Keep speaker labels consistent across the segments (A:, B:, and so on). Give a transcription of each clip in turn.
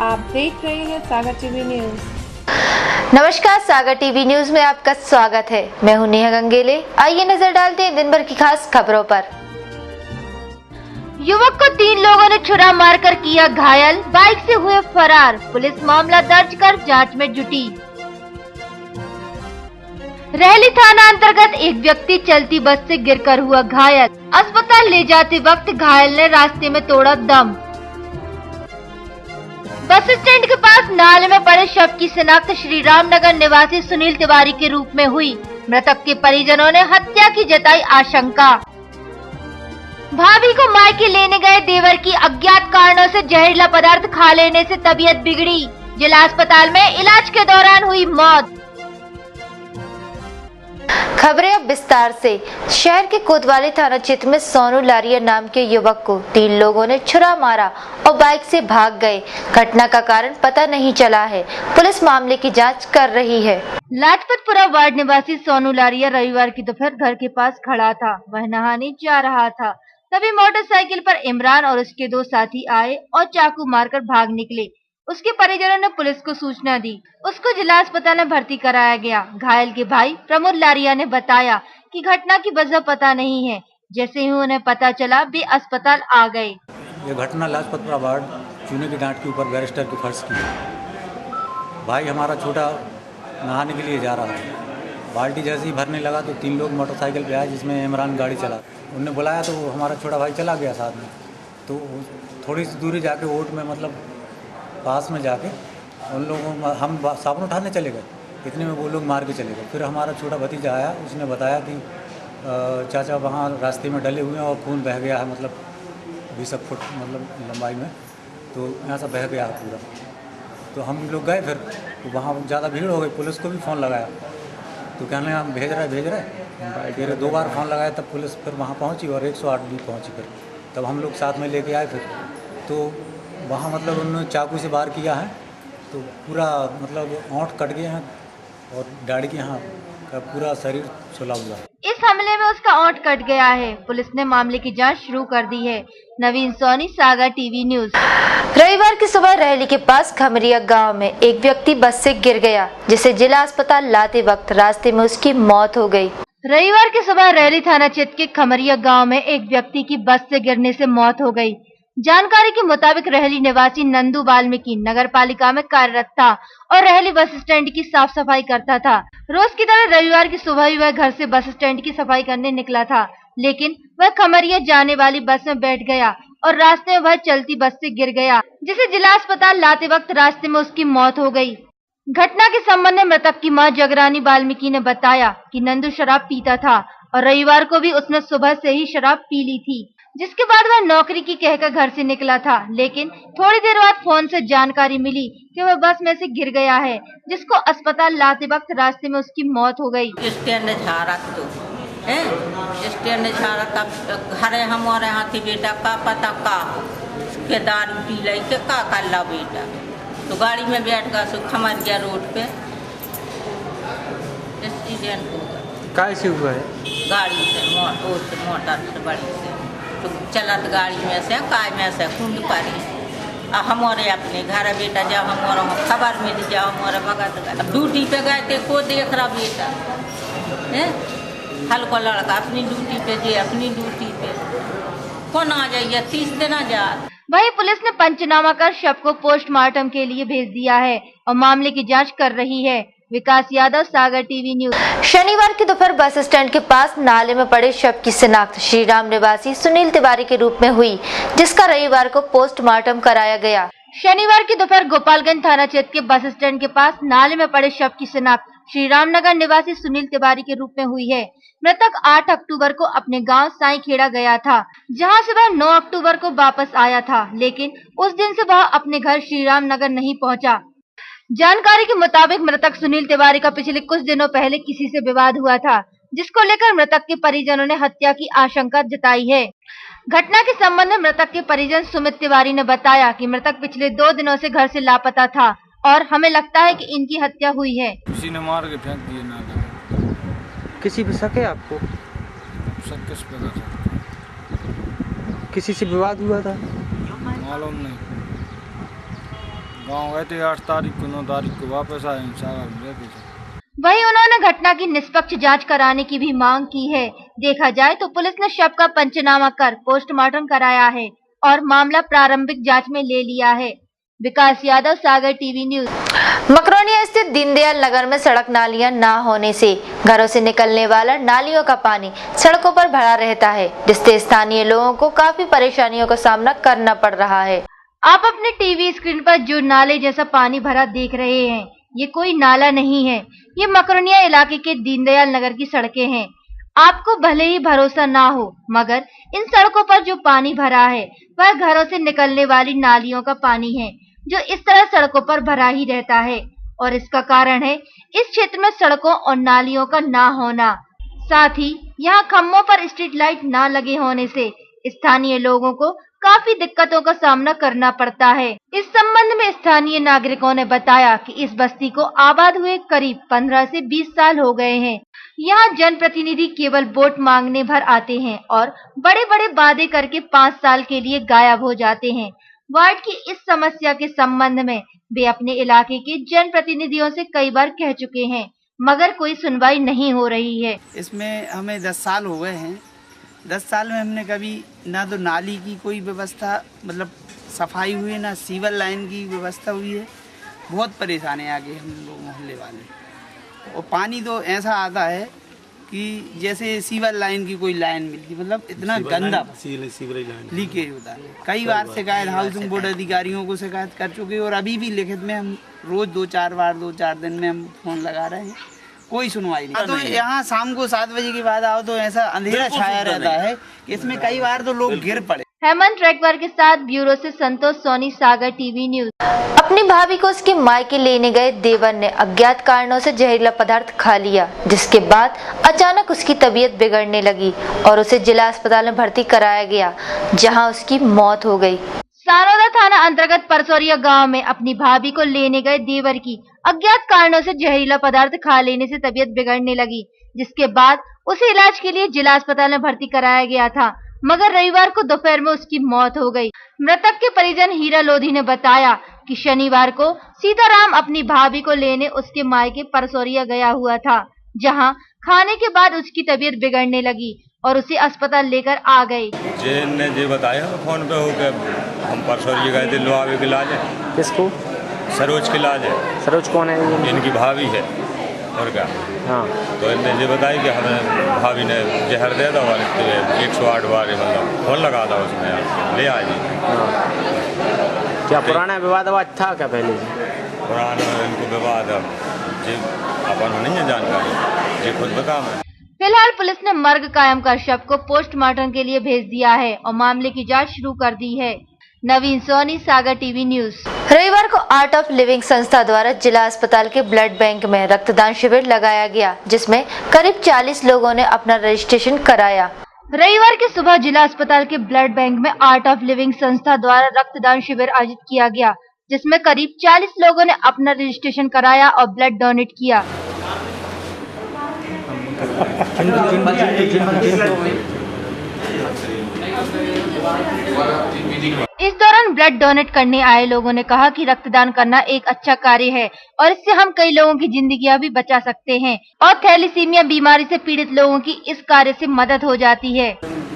A: आप देख रहे हैं सागर टीवी न्यूज।
B: नमस्कार, सागर टीवी न्यूज में आपका स्वागत है। मैं हूं नेहा गंगेले। आइए नजर डालते हैं दिन भर की खास खबरों पर। युवक को 3 लोगों ने छुरा मारकर किया घायल, बाइक से हुए फरार। पुलिस मामला दर्ज कर जांच में जुटी। रहली थाना अंतर्गत एक व्यक्ति चलती बस से गिरकर हुआ घायल। अस्पताल ले जाते वक्त घायल ने रास्ते में तोड़ा दम। बस स्टैंड के पास नाले में पड़े शव की शिनाख्त श्री रामनगर निवासी सुनील तिवारी के रूप में हुई। मृतक के परिजनों ने हत्या की जताई आशंका। भाभी को मायके लेने गए देवर की अज्ञात कारणों से जहरीला पदार्थ खा लेने से तबीयत बिगड़ी। जिला अस्पताल में इलाज के दौरान हुई मौत। खबरें अब विस्तार से। शहर के कोतवाली थाना क्षेत्र में सोनू लारिया नाम के युवक को 3 लोगों ने छुरा मारा और बाइक से भाग गए। घटना का कारण पता नहीं चला है। पुलिस मामले की जांच कर रही है। लाजपतपुरा वार्ड निवासी सोनू लारिया रविवार की दोपहर घर के पास खड़ा था। वह नहाने जा रहा था, तभी मोटरसाइकिल पर इमरान और उसके 2 साथी आए और चाकू मारकर भाग निकले। उसके परिजनों ने पुलिस को सूचना दी। उसको जिला अस्पताल में भर्ती कराया गया। घायल के भाई प्रमोद लारिया ने बताया कि घटना की वजह पता नहीं है। जैसे ही उन्हें पता चला वे अस्पताल आ गए।
C: ये घटना लाजपतपुरा वार्ड चूने की डांट के ऊपर बैरिस्टर के फर्श की है। भाई हमारा छोटा नहाने के लिए जा रहा है। बाल्टी जैसे ही भरने लगा तो 3 लोग मोटरसाइकिल पे आए, जिसमें इमरान गाड़ी चला। उनने बुलाया तो हमारा छोटा भाई चला गया साथ में। तो थोड़ी सी दूरी जाके ओट में मतलब पास में जाके उन लोगों हम साबुन उठाने चले गए। इतने में वो लोग मार के चले गए। फिर हमारा छोटा भतीजा आया, उसने बताया कि चाचा वहाँ रास्ते में डले हुए हैं और खून बह गया है, मतलब 20 फुट मतलब लंबाई में, तो यहाँ से बह गया है पूरा। तो हम लोग गए, फिर वहाँ ज़्यादा भीड़ हो गई। पुलिस को भी फ़ोन लगाया तो कहने हम भेज रहे। फिर 2 बार फ़ोन लगाया, तब पुलिस फिर वहाँ पहुँची और 108 भी पहुँची। फिर तब हम लोग साथ में लेके आए। फिर तो वहाँ मतलब उन्होंने चाकू से वार किया है, तो पूरा मतलब ओंठ कट गए हैं और गाड़ी के यहाँ का पूरा शरीर छुला हुआ है।
B: इस हमले में उसका ओंठ कट गया है। पुलिस ने मामले की जांच शुरू कर दी है। नवीन सोनी, सागर टीवी न्यूज। रविवार की सुबह रहली के पास खमरिया गांव में एक व्यक्ति बस से गिर गया, जिसे जिला अस्पताल लाते वक्त रास्ते में उसकी मौत हो गई। रविवार की सुबह रहली थाना क्षेत्र के खमरिया गांव में एक व्यक्ति की बस से गिरने से मौत हो गई। जानकारी के मुताबिक रहली निवासी नंदू वाल्मीकि नगर पालिका में कार्यरत था और रहली बस स्टैंड की साफ सफाई करता था। रोज की तरह रविवार की सुबह ही वह घर से बस स्टैंड की सफाई करने निकला था, लेकिन वह खमरिया जाने वाली बस में बैठ गया और रास्ते में वह चलती बस से गिर गया, जिसे जिला अस्पताल लाते वक्त रास्ते में उसकी मौत हो गई। घटना के संबंध में मृतक की मां जगरानी वाल्मीकि ने बताया कि नंदू शराब पीता था और रविवार को भी उसने सुबह से ही शराब पी ली थी, जिसके बाद वह नौकरी की कहकर घर से निकला था। लेकिन थोड़ी देर बाद फोन से जानकारी मिली कि वह बस में से गिर गया है, जिसको अस्पताल लाते वक्त रास्ते में उसकी मौत हो गई।
D: स्टैंड झाड़ा तो स्टैंड झाड़ा तब घरे हमारे हाथी बेटा का पता का के दारू पी लाई के का कल्ला बेटा, तो गाड़ी में बैठ गया सो खमरिया रोड पे एक्सीडेंट हो गया।
E: कैसे हुआ है?
D: गाड़ी से मोटर से बड़ी से तो चलत गाड़ी में से काय में से कुंड पड़ी। हमारे अपने घर बेटा जब हमारा खबर मिल जाओ हमारे भगत ड्यूटी पे गए थे, को देख रहा बेटा है हल्का लड़का अपनी ड्यूटी पे जे अपनी ड्यूटी पे कौन आ जाइए 30 दिन आ जा।
B: वहीं पुलिस ने पंचनामा कर शव को पोस्टमार्टम के लिए भेज दिया है और मामले की जांच कर रही है। विकास यादव, सागर टीवी न्यूज। शनिवार की दोपहर बस स्टैंड के पास नाले में पड़े शव की शिनाख्त श्री राम निवासी सुनील तिवारी के रूप में हुई, जिसका रविवार को पोस्टमार्टम कराया गया। शनिवार की दोपहर गोपालगंज थाना क्षेत्र के बस स्टैंड के पास नाले में पड़े शव की शिनाख्त श्री रामनगर निवासी सुनील तिवारी के रूप में हुई है। मृतक 8 अक्टूबर को अपने गांव साईखेड़ा गया था, जहां से वह 9 अक्टूबर को वापस आया था, लेकिन उस दिन से वह अपने घर श्री रामनगर नहीं पहुंचा। जानकारी के मुताबिक मृतक सुनील तिवारी का पिछले कुछ दिनों पहले किसी से विवाद हुआ था, जिसको लेकर मृतक के परिजनों ने हत्या की आशंका जताई है। घटना के संबंध में मृतक के परिजन सुमित तिवारी ने बताया कि मृतक पिछले 2 दिनों से घर से लापता था और हमें लगता है कि इनकी हत्या हुई है।
F: किसी ने मार के फेंक दिए ना।
E: किसी पे शक है आपको?
F: शक किस पे कर सकते?
E: किसी से विवाद हुआ था?
F: मालूम नहीं। गाँव गए थे 8 तारीख को, 9 तारीख को वापस आए हम सागर में रहते थे।
B: वहीं उन्होंने घटना की निष्पक्ष जांच कराने की भी मांग की है। देखा जाए तो पुलिस ने शव का पंचनामा कर पोस्टमार्टम कराया है और मामला प्रारंभिक जांच में ले लिया है। विकास यादव, सागर टीवी न्यूज। मकरोनिया स्थित दीनदयाल नगर में सड़क नालियां ना होने से घरों से निकलने वाला नालियों का पानी सड़कों पर भरा रहता है, जिससे स्थानीय लोगों को काफी परेशानियों का सामना करना पड़ रहा है। आप अपने टीवी स्क्रीन पर जो नाले जैसा पानी भरा देख रहे हैं, ये कोई नाला नहीं है, ये मकरोनिया इलाके के दीनदयाल नगर की सड़कें हैं। आपको भले ही भरोसा ना हो, मगर इन सड़कों पर जो पानी भरा है वह घरों से निकलने वाली नालियों का पानी है, जो इस तरह सड़कों पर भरा ही रहता है। और इसका कारण है इस क्षेत्र में सड़कों और नालियों का ना होना, साथ ही यहाँ खम्भों पर स्ट्रीट लाइट ना लगे होने से स्थानीय लोगों को काफी दिक्कतों का सामना करना पड़ता है। इस संबंध में स्थानीय नागरिकों ने बताया कि इस बस्ती को आबाद हुए करीब 15 से 20 साल हो गए हैं। यहाँ जनप्रतिनिधि केवल वोट मांगने भर आते हैं और बड़े बड़े वादे करके 5 साल के लिए गायब हो जाते हैं। वार्ड की इस समस्या के संबंध में वे अपने इलाके के जनप्रतिनिधियों से कई बार कह चुके हैं, मगर कोई सुनवाई नहीं हो रही है।
G: इसमें हमें 10 साल हो गए हैं। 10 साल में हमने कभी ना तो नाली की कोई व्यवस्था मतलब सफाई हुई है, ना सीवर लाइन की व्यवस्था हुई है। बहुत परेशान है आगे हम लोग मोहल्ले वाले। और पानी तो ऐसा आता है कि जैसे सीवर लाइन की कोई लाइन मिलती, मतलब इतना गंदा लीकेज होता है। कई बार शिकायत हाउसिंग बोर्ड अधिकारियों को शिकायत कर चुके और अभी भी लिखित में हम रोज 2-4 दिन में हम फोन लगा रहे हैं, कोई सुनवाई नहीं। तो यहाँ शाम को 7 बजे के बाद आओ तो ऐसा अंधेरा छाया रहता है कि इसमें कई बार तो लोग गिर पड़े।
B: हेमंत रेकवार के साथ ब्यूरो से संतोष सोनी, सागर टीवी न्यूज। अपनी भाभी को उसके मायके लेने गए देवर ने अज्ञात कारणों से जहरीला पदार्थ खा लिया, जिसके बाद अचानक उसकी तबीयत बिगड़ने लगी और उसे जिला अस्पताल में भर्ती कराया गया, जहां उसकी मौत हो गई। सारोदा थाना अंतर्गत परसौरिया गांव में अपनी भाभी को लेने गए देवर की अज्ञात कारणों से जहरीला पदार्थ खा लेने से तबीयत बिगड़ने लगी, जिसके बाद उसे इलाज के लिए जिला अस्पताल में भर्ती कराया गया था, मगर रविवार को दोपहर में उसकी मौत हो गई। मृतक के परिजन हीरा लोधी ने बताया कि शनिवार को सीताराम अपनी भाभी को लेने उसके मायके परसौरिया गया हुआ था, जहां खाने के बाद उसकी तबीयत बिगड़ने लगी और उसे अस्पताल लेकर आ गए।
H: ने जी बताया फोन पे हो के हम परसौरिया गए थे, लोहावे के इलाज है। किसको? सरोज के इलाज है। सरोज कौन है? इनकी भाभी है। और क्या? हाँ। तो इनने ये बताया कि हमें भाभी ने जहर दे दो और 108 बार मतलब फोन लगा था उसमें, यार ले आए जी। हाँ। क्या पुराना विवाद था क्या पहले से? पुराना इनको विवाद जी अपन नहीं है जानकारी, ये खुद बता।
B: फिलहाल पुलिस ने मर्ग कायम कर शव को पोस्टमार्टम के लिए भेज दिया है और मामले की जांच शुरू कर दी है। नवीन सोनी, सागर टीवी न्यूज। रविवार को आर्ट ऑफ लिविंग संस्था द्वारा जिला अस्पताल के ब्लड बैंक में रक्तदान शिविर लगाया गया, जिसमें करीब 40 लोगों ने अपना रजिस्ट्रेशन कराया। रविवार की सुबह जिला अस्पताल के ब्लड बैंक में आर्ट ऑफ लिविंग संस्था द्वारा रक्तदान शिविर आयोजित किया गया, जिसमें करीब 40 लोगों ने अपना रजिस्ट्रेशन कराया और ब्लड डोनेट किया। इस दौरान ब्लड डोनेट करने आए लोगों ने कहा कि रक्तदान करना एक अच्छा कार्य है और इससे हम कई लोगों की जिंदगियां भी बचा सकते हैं और थैलीसीमिया बीमारी से पीड़ित लोगों की इस कार्य से मदद हो जाती है।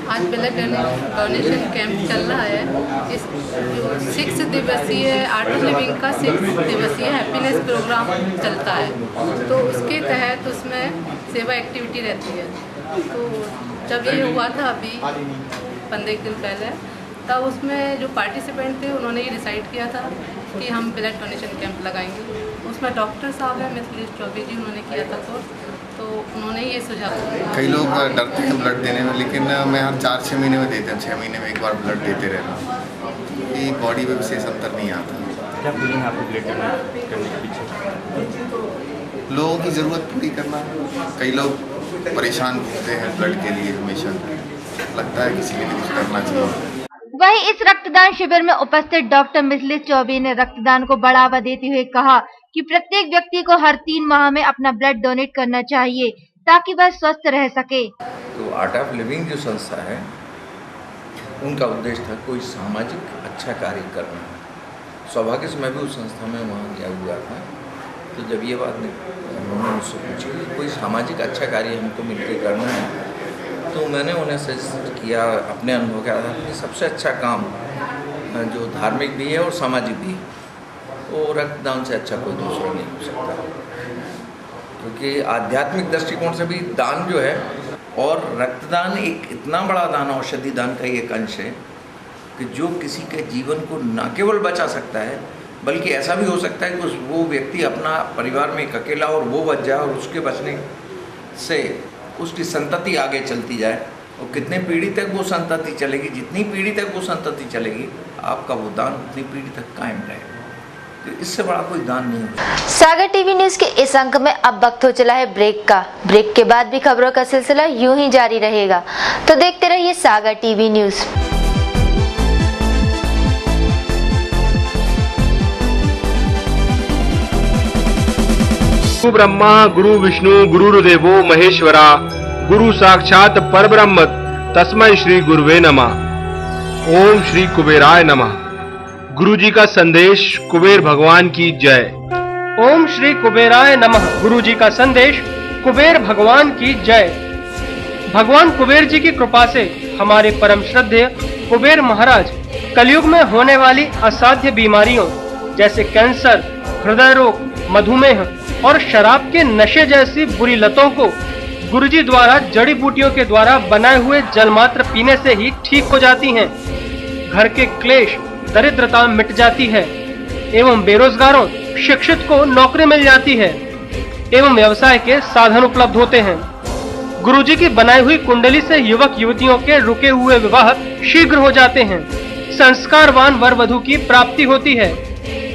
I: आज ब्लड डोनेशन कैंप चल रहा है। इस 6 दिवसीय आर्ट ऑफ लिविंग का 6 दिवसीय हैप्पीनेस प्रोग्राम चलता है, तो उसके तहत उसमें सेवा एक्टिविटी रहती है। तो जब ये हुआ था अभी 15 दिन पहले, तब उसमें जो पार्टिसिपेंट थे उन्होंने ये डिसाइड किया था कि हम ब्लड डोनेशन कैंप लगाएंगे। उसमें डॉक्टर साहब हैं मिथिलेश चौबे जी, उन्होंने किया था तो उन्होंने ये सुझाव दिया।
J: कई लोग डरते हैं ब्लड देने में, लेकिन मैं हर 4-6 महीने में देते हैं, 6 महीने में एक बार ब्लड देते रहना, क्योंकि बॉडी में विशेष अंतर नहीं आता।
H: क्या फीलिंग है आपको ब्लड डोनेट करने के पीछे?
J: लोगों की ज़रूरत पूरी करना। कई लोग परेशान घूमते हैं ब्लड के लिए, हमेशा लगता है किसी के लिए कुछ करना चाहिए।
B: वहीं इस रक्तदान शिविर में उपस्थित डॉक्टर मिथिलेश चौबे ने रक्तदान को बढ़ावा देते हुए कहा कि प्रत्येक व्यक्ति को हर 3 माह में अपना ब्लड डोनेट करना चाहिए ताकि वह स्वस्थ रह सके।
K: तो आर्ट ऑफ लिविंग जो संस्था है, उनका उद्देश्य था कोई सामाजिक अच्छा कार्य करना, सौभाग्य से मैं भी उस संस्था में वहाँ गया हुआ था। तो जब ये बात उन्होंने मुझसे पूछी कि कोई सामाजिक अच्छा कार्य हमको मिलकर करना है, तो मैंने उन्हें सजेस्ट किया अपने अनुभव के आधार पर सबसे अच्छा काम जो धार्मिक भी है और सामाजिक भी, वो रक्तदान से अच्छा कोई दूसरा नहीं हो सकता। क्योंकि आध्यात्मिक दृष्टिकोण से भी दान जो है, और रक्तदान एक इतना बड़ा दान, औषधि दान का एक अंश है कि जो किसी के जीवन को न केवल बचा सकता है, बल्कि ऐसा भी हो सकता है कि वो व्यक्ति अपना परिवार में एक अकेला और वो बच जाए, और उसके बचने से उसकी संतति आगे चलती जाए। और कितने पीढ़ी तक वो संतति चलेगी, जितनी पीढ़ी तक वो संतति चलेगी, आपका वो दान उतनी पीढ़ी तक कायम रहेगा। तो इससे बड़ा कोई दान नहीं है।
B: सागर टीवी न्यूज के इस अंक में अब वक्त हो चला है ब्रेक का। ब्रेक के बाद भी खबरों का सिलसिला यूं ही जारी रहेगा, तो देखते रहिए सागर टीवी न्यूज।
L: गुरु ब्रह्मा गुरु विष्णु गुरुर्देवो महेश्वरा गुरु साक्षात परब्रह्म तस्मै श्री गुरुवे नमः। ओम श्री कुबेराय नमः। गुरु जी का संदेश कुबेर भगवान की जय।
M: ओम श्री कुबेराय नमः। गुरु जी का संदेश कुबेर भगवान की जय। भगवान कुबेर जी की कृपा से हमारे परम श्रद्धेय कुबेर महाराज कलयुग में होने वाली असाध्य बीमारियों जैसे कैंसर, हृदय रोग, मधुमेह और शराब के नशे जैसी बुरी लतों को गुरुजी द्वारा जड़ी बूटियों के द्वारा बनाए हुए जल मात्र पीने से ही ठीक हो जाती हैं। घर के क्लेश, दरिद्रता मिट जाती है एवं बेरोजगारों, शिक्षित को नौकरी मिल जाती है एवं व्यवसाय के साधन उपलब्ध होते हैं। गुरुजी की बनाई हुई कुंडली से युवक युवतियों के रुके हुए विवाह शीघ्र हो जाते हैं। संस्कारवान वर वधु की प्राप्ति होती है।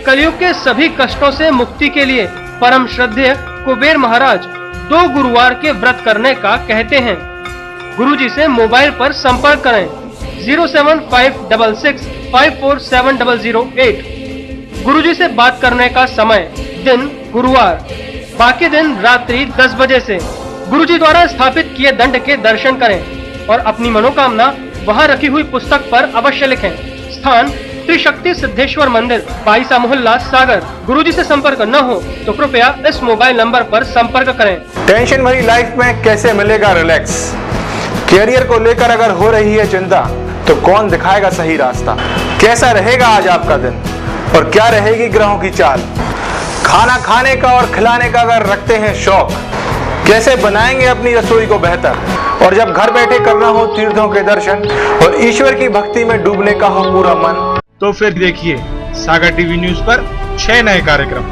M: कलयुग के सभी कष्टों से मुक्ति के लिए परम श्रद्धेय कुबेर महाराज 2 गुरुवार के व्रत करने का कहते हैं। गुरुजी से मोबाइल पर संपर्क करें 07566547008। गुरुजी से बात करने का समय दिन गुरुवार, बाकी दिन रात्रि 10 बजे से। गुरुजी द्वारा स्थापित किए दंड के दर्शन करें और अपनी मनोकामना वहां रखी हुई पुस्तक पर अवश्य लिखें। स्थान त्रिशक्ति सिद्धेश्वर मंदिर, बाईसा मोहल्ला, सागर। गुरुजी से संपर्क न हो तो कृपया इस मोबाइल नंबर पर संपर्क करें।
N: टेंशन भरी लाइफ में कैसे मिलेगा रिलैक्स? कैरियर को लेकर अगर हो रही है चिंता तो कौन दिखाएगा सही रास्ता? कैसा रहेगा आज आपका दिन और क्या रहेगी ग्रहों की चाल? खाना खाने का और खिलाने का अगर रखते हैं शौक, कैसे बनाएंगे अपनी रसोई को बेहतर? और जब घर बैठे करना हो तीर्थों के दर्शन और ईश्वर की भक्ति में डूबने का हो पूरा मन,
L: तो फिर देखिए सागर टीवी न्यूज पर 6 नए कार्यक्रम।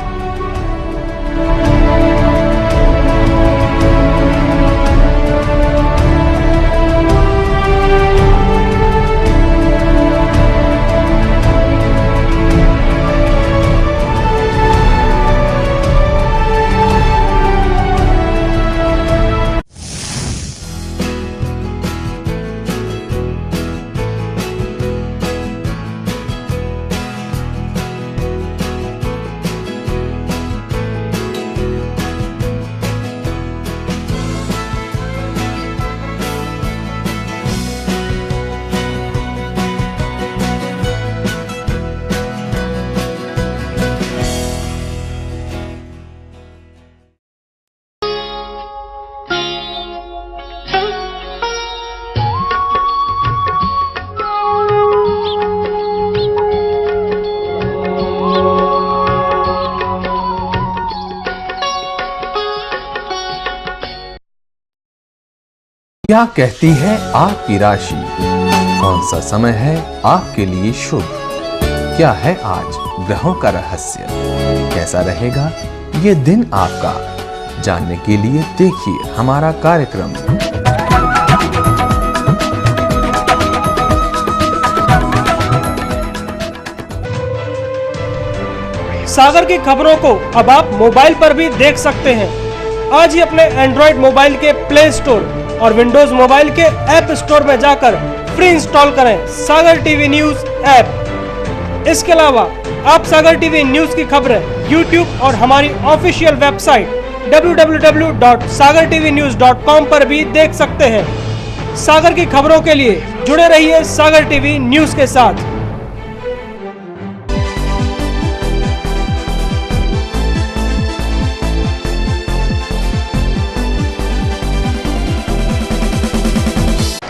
O: क्या कहती है आपकी राशि? कौन सा समय है आपके लिए शुभ? क्या है आज ग्रहों का रहस्य? कैसा रहेगा ये दिन आपका? जानने के लिए देखिए हमारा कार्यक्रम।
M: सागर की खबरों को अब आप मोबाइल पर भी देख सकते हैं। आज ही अपने एंड्रॉइड मोबाइल के प्ले स्टोर और विंडोज मोबाइल के ऐप स्टोर में जाकर फ्री इंस्टॉल करें सागर टीवी न्यूज ऐप। इसके अलावा आप सागर टीवी न्यूज की खबरें YouTube और हमारी ऑफिशियल वेबसाइट www.sagartvnews.com पर भी देख सकते हैं। सागर की खबरों के लिए जुड़े रहिए सागर टीवी न्यूज के साथ।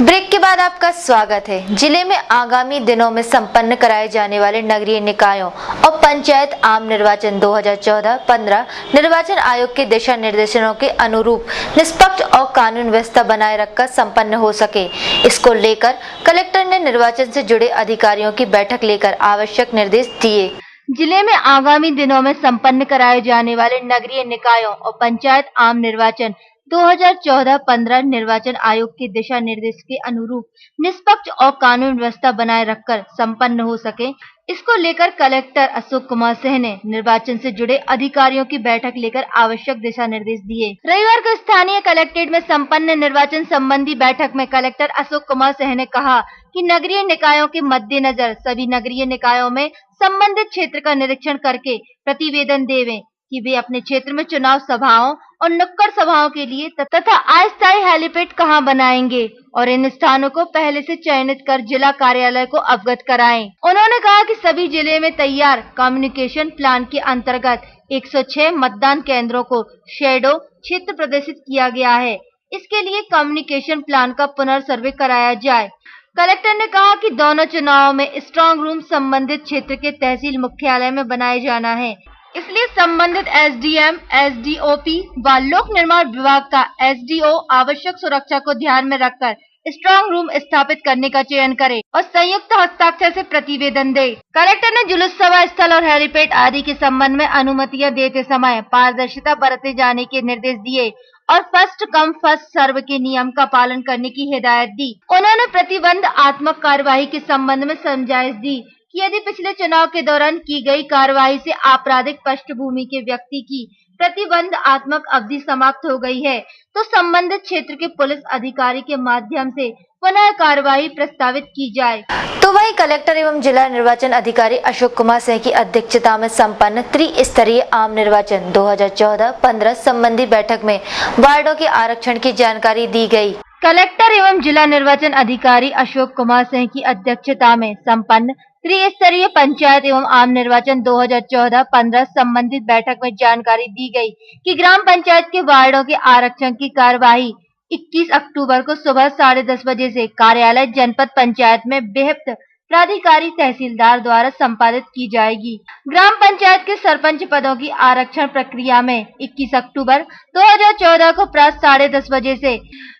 B: ब्रेक के बाद आपका स्वागत है। जिले में आगामी दिनों में संपन्न कराए जाने वाले नगरीय निकायों और पंचायत आम निर्वाचन 2014-15 निर्वाचन आयोग के दिशा निर्देशों के अनुरूप निष्पक्ष और कानून व्यवस्था बनाए रखकर संपन्न हो सके, इसको लेकर कलेक्टर ने निर्वाचन से जुड़े अधिकारियों की बैठक लेकर आवश्यक निर्देश दिए। जिले में आगामी दिनों में संपन्न कराए जाने वाले नगरीय निकायों और पंचायत आम निर्वाचन 2014-15 निर्वाचन आयोग के दिशा निर्देश के अनुरूप निष्पक्ष और कानून व्यवस्था बनाए रखकर संपन्न हो सके, इसको लेकर कलेक्टर अशोक कुमार सिंह ने निर्वाचन से जुड़े अधिकारियों की बैठक लेकर आवश्यक दिशा निर्देश दिए। रविवार को स्थानीय कलेक्ट्रेट में संपन्न निर्वाचन संबंधी बैठक में कलेक्टर अशोक कुमार सिंह ने कहा कि नगरीय निकायों के मद्देनजर सभी नगरीय निकायों में संबंधित क्षेत्र का निरीक्षण करके प्रतिवेदन देवें कि वे अपने क्षेत्र में चुनाव सभाओं और नुक्कड़ सभाओं के लिए तथा अस्थायी हेलीपैड कहां बनाएंगे और इन स्थानों को पहले से चयनित कर जिला कार्यालय को अवगत कराएं। उन्होंने कहा कि सभी जिले में तैयार कम्युनिकेशन प्लान के अंतर्गत 106 मतदान केंद्रों को शैडो क्षेत्र प्रदर्शित किया गया है। इसके लिए कम्युनिकेशन प्लान का पुनर्सर्वे कराया जाए। कलेक्टर ने कहा कि दोनों चुनावों में स्ट्रांग रूम संबंधित क्षेत्र के तहसील मुख्यालय में बनाए जाना है, इसलिए संबंधित एसडीएम, एसडीओपी व लोक निर्माण विभाग का एसडीओ आवश्यक सुरक्षा को ध्यान में रखकर स्ट्रांग रूम स्थापित करने का चयन करे और संयुक्त हस्ताक्षर से प्रतिवेदन दे। कलेक्टर ने जुलूस सभा स्थल और हेलीपैड आदि के संबंध में अनुमतियां देते समय पारदर्शिता बरते जाने के निर्देश दिए और फर्स्ट कम फर्स्ट सर्व के नियम का पालन करने की हिदायत दी। उन्होंने प्रतिबंधात्मक कार्यवाही के संबंध में समझाइश दी कि यदि पिछले चुनाव के दौरान की गई कार्यवाही से आपराधिक पृष्ठभूमि के व्यक्ति की प्रतिबंधात्मक अवधि समाप्त हो गई है तो संबंधित क्षेत्र के पुलिस अधिकारी के माध्यम से पुनः कार्यवाही प्रस्तावित की जाए। तो वहीं कलेक्टर एवं जिला निर्वाचन अधिकारी अशोक कुमार सिंह की अध्यक्षता में संपन्न त्रिस्तरीय आम निर्वाचन 2014-15 संबंधी बैठक में वार्डों के आरक्षण की जानकारी दी गई। कलेक्टर एवं जिला निर्वाचन अधिकारी अशोक कुमार सिंह की अध्यक्षता में संपन्न त्रिस्तरीय पंचायत एवं आम निर्वाचन 2014-15 संबंधित बैठक में जानकारी दी गई कि ग्राम पंचायत के वार्डों के आरक्षण की कार्यवाही 21 अक्टूबर को सुबह 10:30 बजे से कार्यालय जनपद पंचायत में बेहद प्राधिकारी तहसीलदार द्वारा संपादित की जाएगी। ग्राम पंचायत के सरपंच पदों की आरक्षण प्रक्रिया में 21 अक्टूबर 2014 को प्रातः 10:30 बजे से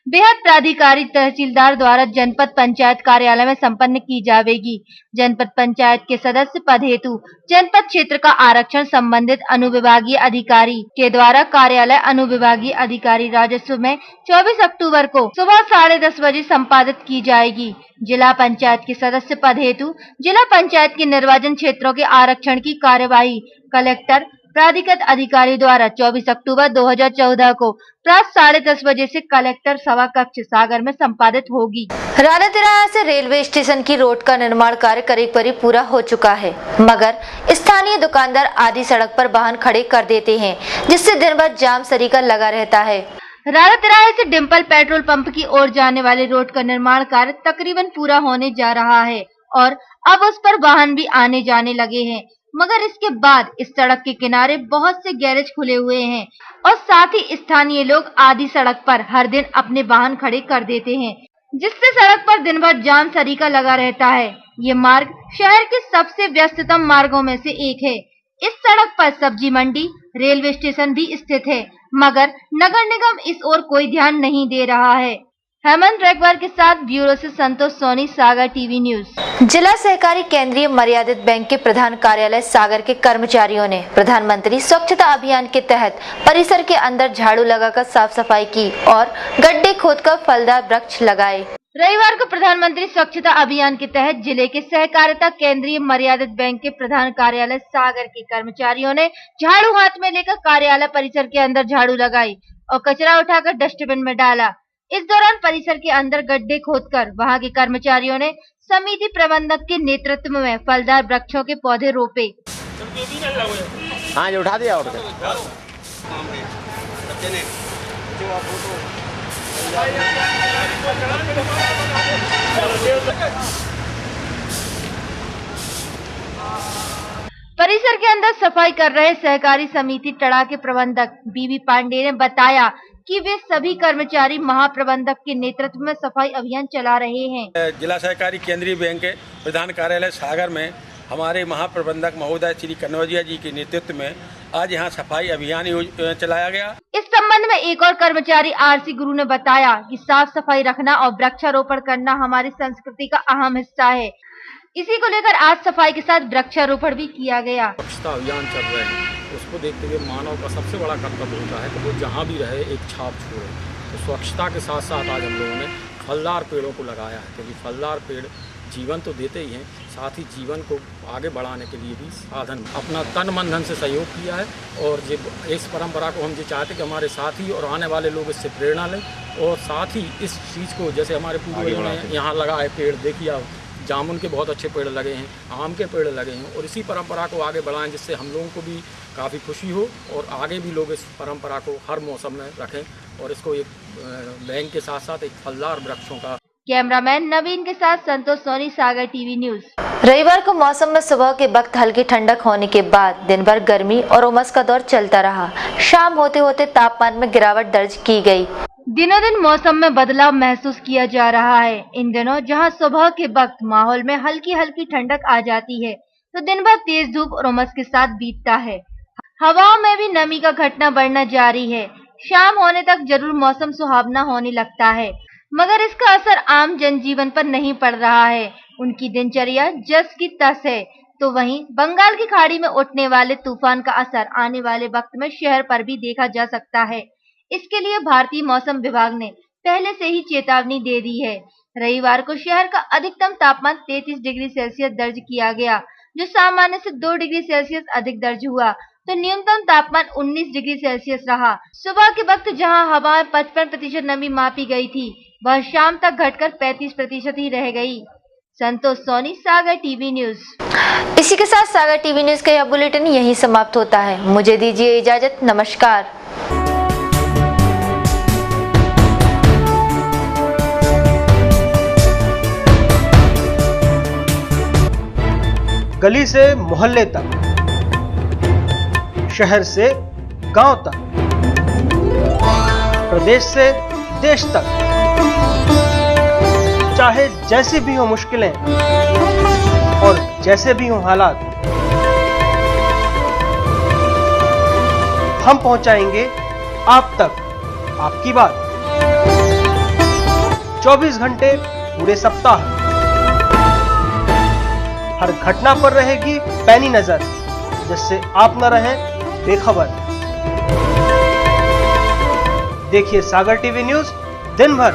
B: बेहद प्राधिकारी तहसीलदार द्वारा जनपद पंचायत कार्यालय में संपन्न की जाएगी। जनपद पंचायत के सदस्य पद हेतु जनपद क्षेत्र का आरक्षण संबंधित अनुविभागीय अधिकारी के द्वारा कार्यालय अनुविभागीय अधिकारी राजस्व में 24 अक्टूबर को सुबह 10:30 बजे संपादित की जाएगी। जिला पंचायत के सदस्य पद हेतु जिला पंचायत के निर्वाचन क्षेत्रों के आरक्षण की कार्यवाही कलेक्टर प्राधिकृत अधिकारी द्वारा 24 अक्टूबर 2014 को प्रातः 10:30 बजे से कलेक्टर सभा कक्ष सागर में संपादित होगी। राणा तिराहा से रेलवे स्टेशन की रोड का निर्माण कार्य करीब पूरा हो चुका है, मगर स्थानीय दुकानदार आधी सड़क पर वाहन खड़े कर देते हैं, जिससे दिन भर जाम सरीका लगा रहता है। राणा तिराहा से डिम्पल पेट्रोल पंप की ओर जाने वाले रोड का निर्माण कार्य तकरीबन पूरा होने जा रहा है और अब उस पर वाहन भी आने जाने लगे हैं, मगर इसके बाद इस सड़क के किनारे बहुत से गैरेज खुले हुए हैं और साथ ही स्थानीय लोग आधी सड़क पर हर दिन अपने वाहन खड़े कर देते हैं, जिससे सड़क पर दिन भर जाम सरीका लगा रहता है। ये मार्ग शहर के सबसे व्यस्ततम मार्गों में से एक है। इस सड़क पर सब्जी मंडी, रेलवे स्टेशन भी स्थित है, मगर नगर निगम इस ओर कोई ध्यान नहीं दे रहा है। हेमंत रेगवार के साथ ब्यूरो से संतोष सोनी, सागर टीवी न्यूज। जिला सहकारी केंद्रीय मर्यादित बैंक के प्रधान कार्यालय सागर के कर्मचारियों ने प्रधानमंत्री स्वच्छता अभियान के तहत परिसर के अंदर झाड़ू लगाकर साफ सफाई की और गड्ढे खोदकर फलदार वृक्ष लगाए। रविवार को प्रधानमंत्री स्वच्छता अभियान के तहत जिले के सहकारिता केंद्रीय मर्यादित बैंक के प्रधान कार्यालय सागर के कर्मचारियों ने झाड़ू हाथ में लेकर कार्यालय परिसर के अंदर झाड़ू लगाई और कचरा उठाकर डस्टबिन में डाला। इस दौरान परिसर के अंदर गड्ढे खोदकर वहां के कर्मचारियों ने समिति प्रबंधक के नेतृत्व में फलदार वृक्षों के पौधे रोपे।
P: हाँ, उठा दिया।
B: परिसर के अंदर सफाई कर रहे सहकारी समिति टड़ा के प्रबंधक बीबी पांडे ने बताया कि वे सभी कर्मचारी महाप्रबंधक के नेतृत्व में सफाई अभियान चला रहे हैं।
P: जिला सहकारी केंद्रीय बैंक के प्रधान कार्यालय सागर में हमारे महाप्रबंधक महोदय श्री कन्नौजिया जी के नेतृत्व में आज यहाँ सफाई अभियान चलाया गया।
B: इस संबंध में एक और कर्मचारी आरसी गुरु ने बताया कि साफ सफाई रखना और वृक्षारोपण करना हमारी संस्कृति का अहम हिस्सा है। इसी को लेकर आज सफाई के साथ वृक्षारोपण भी किया गया।
F: स्वच्छता अभियान चल रहे हैं, उसको देखते हुए मानव का सबसे बड़ा कर्तव्य होता है कि वो जहाँ भी रहे एक छाप छोड़े। तो स्वच्छता के साथ साथ आज हम लोगों ने फलदार पेड़ों को लगाया है, क्योंकि फलदार पेड़ जीवन तो देते ही हैं, साथ ही जीवन को आगे बढ़ाने के लिए भी साधन। अपना तन मन धन से सहयोग किया है और इस परंपरा को हम ये चाहते कि हमारे साथी और आने वाले लोग इससे प्रेरणा लें और साथ ही इस चीज़ को, जैसे हमारे पूर्वजों ने यहाँ लगाए पेड़, देखिए आप जामुन के बहुत अच्छे पेड़ लगे हैं, आम के पेड़ लगे हैं, और इसी परंपरा को आगे बढ़ाएं जिससे हम लोगों को भी काफ़ी खुशी हो और आगे भी लोग इस परंपरा को हर मौसम में रखें और इसको एक बैंक के साथ साथ एक फलदार वृक्षों का।
B: कैमरामैन नवीन के साथ संतोष सोनी, सागर टीवी न्यूज। रविवार को मौसम में सुबह के वक्त हल्की ठंडक होने के बाद दिन भर गर्मी और उमस का दौर चलता रहा। शाम होते होते तापमान में गिरावट दर्ज की गई। दिनों दिन मौसम में बदलाव महसूस किया जा रहा है। इन दिनों जहां सुबह के वक्त माहौल में हल्की हल्की ठंडक आ जाती है, तो दिन भर तेज धूप और उमस के साथ बीतता है। हवाओं में भी नमी का घटना बढ़ना जारी है। शाम होने तक जरूर मौसम सुहावना होने लगता है, मगर इसका असर आम जनजीवन पर नहीं पड़ रहा है। उनकी दिनचर्या जस की तस है। तो वहीं बंगाल की खाड़ी में उठने वाले तूफान का असर आने वाले वक्त में शहर पर भी देखा जा सकता है। इसके लिए भारतीय मौसम विभाग ने पहले से ही चेतावनी दे दी है। रविवार को शहर का अधिकतम तापमान 33 डिग्री सेल्सियस दर्ज किया गया, जो सामान्य से 2 डिग्री सेल्सियस अधिक दर्ज हुआ। तो न्यूनतम तापमान 19 डिग्री सेल्सियस रहा। सुबह के वक्त जहां हवा 55% नमी मापी गई थी, वह शाम तक घटकर 35% ही रह गई। संतोष सोनी, सागर टीवी न्यूज। इसी के साथ सागर टीवी न्यूज का यह बुलेटिन यहीं समाप्त होता है। मुझे दीजिए इजाजत। नमस्कार।
M: गली से मोहल्ले तक, शहर से गांव तक, प्रदेश से देश तक, चाहे जैसी भी हो मुश्किलें और जैसे भी हो हालात, हम पहुंचाएंगे आप तक आपकी बात। 24 घंटे पूरे सप्ताह हर घटना पर रहेगी पैनी नजर, जिससे आप न रहें बेखबर। देखिए सागर टीवी न्यूज दिन भर।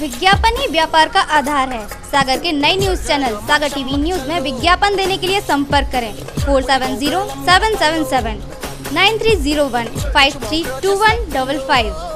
Q: विज्ञापन ही व्यापार का आधार है। सागर के नए न्यूज चैनल सागर टीवी न्यूज में विज्ञापन देने के लिए संपर्क करें 470777 9301 532155।